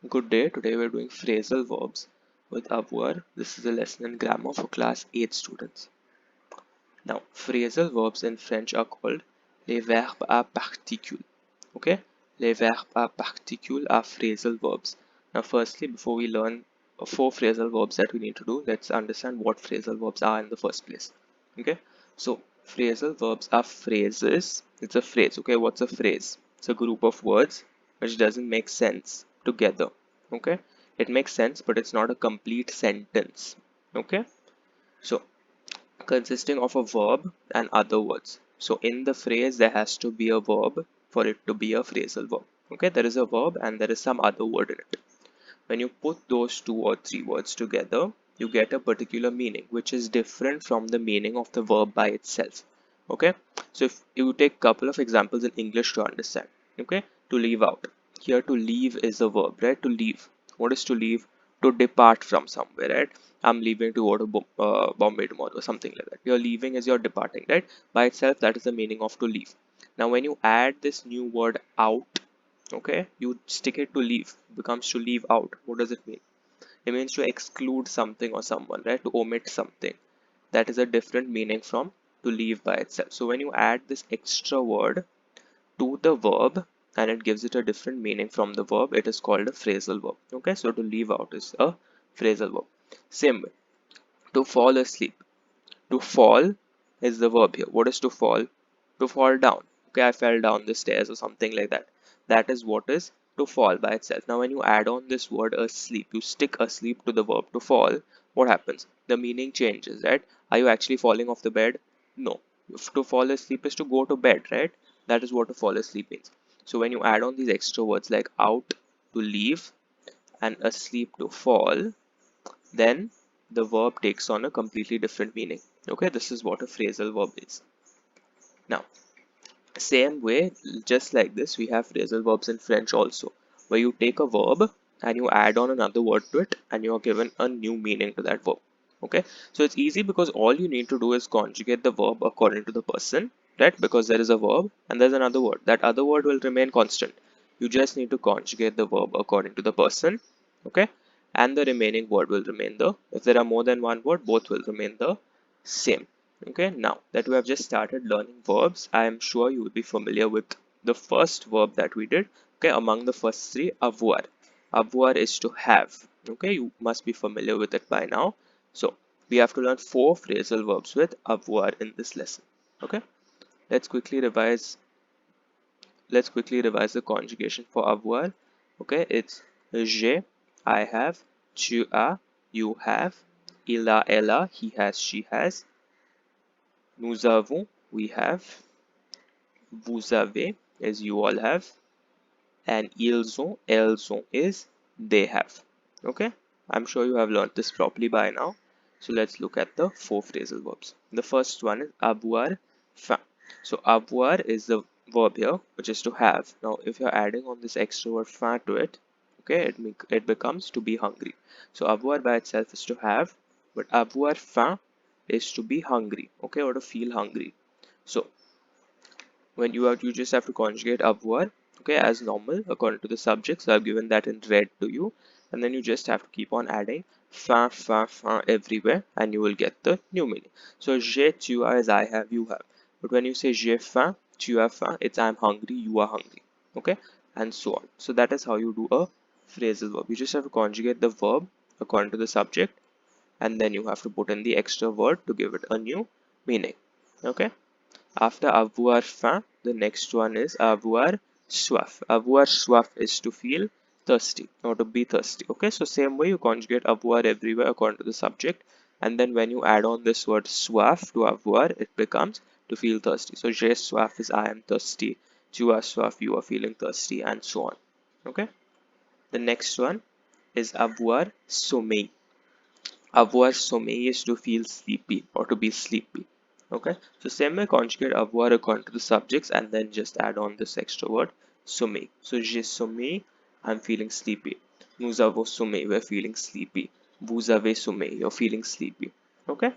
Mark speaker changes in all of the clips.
Speaker 1: Good day. Today we're doing phrasal verbs with Avoir. This is a lesson in grammar for class 8 students. Now, phrasal verbs in French are called les verbes à particules. Okay? Les verbes à particules are phrasal verbs. Now, firstly, before we learn 4 phrasal verbs that we need to do, let's understand what phrasal verbs are in the first place. Okay? So, phrasal verbs are phrases. It's a phrase. Okay? What's a phrase? It's a group of words which doesn't make sense together. Okay? It makes sense, but it's not a complete sentence. Okay? So, consisting of a verb and other words. So in the phrase there has to be a verb for it to be a phrasal verb. Okay, there is a verb and there is some other word in it. When you put those 2 or 3 words together, you get a particular meaning which is different from the meaning of the verb by itself. Okay, so if you take a couple of examples in English to understand. Okay, to leave out. Here to leave is a verb, right? To leave. What is to leave? To depart from somewhere, right? I'm leaving to go to Bombay tomorrow or something like that. You're leaving is you're departing, right? By itself, that is the meaning of to leave. Now, when you add this new word out, okay, you stick it to leave, becomes to leave out. What does it mean? It means to exclude something or someone, right? To omit something. That is a different meaning from to leave by itself. So when you add this extra word to the verb and it gives it a different meaning from the verb, it is called a phrasal verb. Okay, so to leave out is a phrasal verb. Same way, to fall asleep. To fall is the verb here. What is to fall? To fall down. Okay, I fell down the stairs or something like that. That is what is to fall by itself. Now, when you add on this word asleep, you stick asleep to the verb to fall. What happens? The meaning changes, right? Are you actually falling off the bed? No. To fall asleep is to go to bed, right? That is what to fall asleep means. So when you add on these extra words like out to leave and asleep to fall, then the verb takes on a completely different meaning. Okay, this is what a phrasal verb is. Now, same way, just like this, we have phrasal verbs in French also, where you take a verb and you add on another word to it and you are given a new meaning to that verb. Okay, so it's easy because all you need to do is conjugate the verb according to the person, right? Because there is a verb and there's another word. That other word will remain constant. You just need to conjugate the verb according to the person, okay? And the remaining word will remain if there are more than one word, both will remain the same. Okay, now that we have just started learning verbs, I am sure you will be familiar with the first verb that we did. Okay, among the first 3, avoir. Avoir is to have. Okay, you must be familiar with it by now. So we have to learn 4 phrasal verbs with avoir in this lesson. Okay, let's quickly revise. Let's quickly revise the conjugation for avoir. Okay, it's j'ai, I have, tu as, you have, il a, elle a, he has, she has, nous avons, we have, vous avez is you all have, and ils ont, elles ont is they have. Okay, I'm sure you have learned this properly by now. So let's look at the 4 phrasal verbs. The first one is avoir faim. So avoir is the verb here, which is to have. Now, if you're adding on this extra word faim to it, okay, it becomes to be hungry. So avoir by itself is to have, but avoir faim is to be hungry, okay, or to feel hungry. So when you just have to conjugate avoir, okay, as normal according to the subject. So I've given that in red to you, and then you just have to keep on adding fin everywhere and you will get the new meaning. So j'ai, tu as is I have, you have, but when you say j'ai faim, tu as faim, it's I'm hungry, you are hungry, okay, and so on. So that is how you do a phrasal verb. You just have to conjugate the verb according to the subject and then you have to put in the extra word to give it a new meaning. Okay, after avoir faim, the next one is avoir soif. Avoir soif is to feel thirsty or to be thirsty. Okay, so same way you conjugate avoir everywhere according to the subject, and then when you add on this word soif to avoir, it becomes to feel thirsty. So j'ai soif is I am thirsty, tu as soif, you are feeling thirsty, and so on. Okay, the next one is avoir sommeil. Avoir sommeil is to feel sleepy or to be sleepy. Okay, so same way conjugate avoir according to the subjects and then just add on this extra word sommeil. So j'ai sommeil, I'm feeling sleepy. Nous avons sommeil, we're feeling sleepy. Vous avez sommeil, you're feeling sleepy. Okay,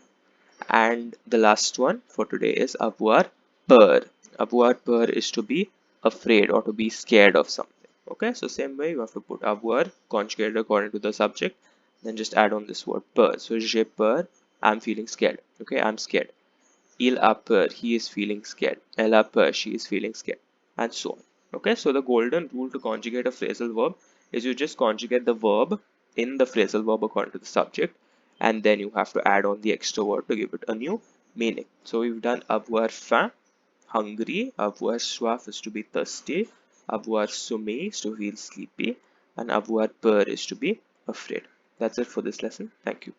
Speaker 1: and the last one for today is avoir peur. Avoir peur is to be afraid or to be scared of something. Okay, so same way you have to put avoir conjugated according to the subject, then just add on this word peur. So j'ai peur, I'm feeling scared. Okay, I'm scared. Il a peur, he is feeling scared. Elle a peur, she is feeling scared, and so on. Okay, so the golden rule to conjugate a phrasal verb is you just conjugate the verb in the phrasal verb according to the subject, and then you have to add on the extra word to give it a new meaning. So we've done avoir faim, hungry, avoir soif is to be thirsty, avoir sommeil is to feel sleepy, and avoir peur is to be afraid. That's it for this lesson. Thank you.